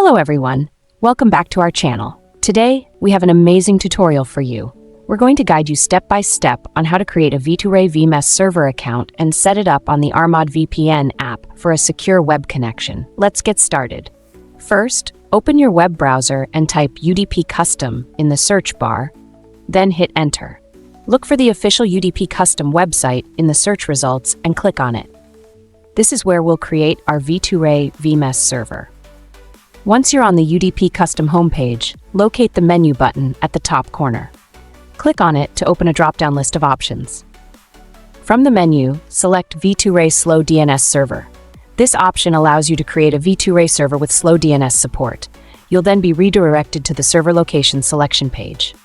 Hello everyone, welcome back to our channel. Today, we have an amazing tutorial for you. We're going to guide you step by step on how to create a V2Ray VMess server account and set it up on the Armod VPN app for a secure web connection. Let's get started. First, open your web browser and type UDP Custom in the search bar, then hit enter. Look for the official UDP Custom website in the search results and click on it. This is where we'll create our V2Ray VMess server. Once you're on the UDP Custom homepage, locate the menu button at the top corner. Click on it to open a drop-down list of options. From the menu, select V2Ray Slow DNS Server. This option allows you to create a V2Ray server with slow DNS support. You'll then be redirected to the server location selection page.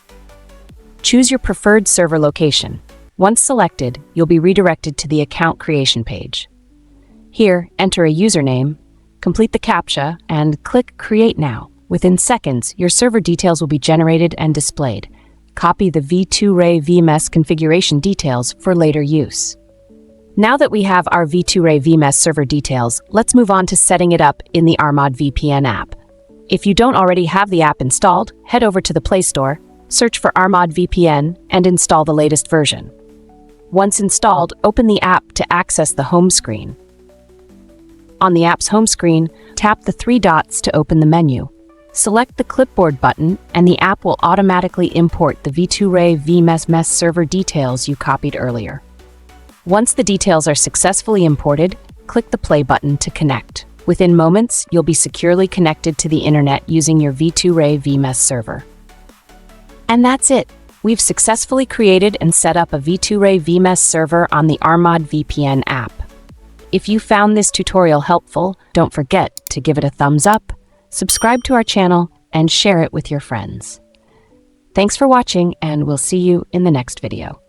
Choose your preferred server location. Once selected, you'll be redirected to the account creation page. Here, enter a username, complete the CAPTCHA, and click Create Now. Within seconds, your server details will be generated and displayed. Copy the V2Ray VMess configuration details for later use. Now that we have our V2Ray VMess server details, let's move on to setting it up in the Armod VPN app. If you don't already have the app installed, head over to the Play Store, search for Armod VPN, and install the latest version. Once installed, open the app to access the home screen. On the app's home screen, tap the three dots to open the menu. Select the clipboard button, and the app will automatically import the V2Ray VMess server details you copied earlier. Once the details are successfully imported, click the play button to connect. Within moments, you'll be securely connected to the internet using your V2Ray VMess server. And that's it! We've successfully created and set up a V2Ray VMess server on the Armod VPN app. If you found this tutorial helpful, don't forget to give it a thumbs up, subscribe to our channel, and share it with your friends. Thanks for watching, and we'll see you in the next video.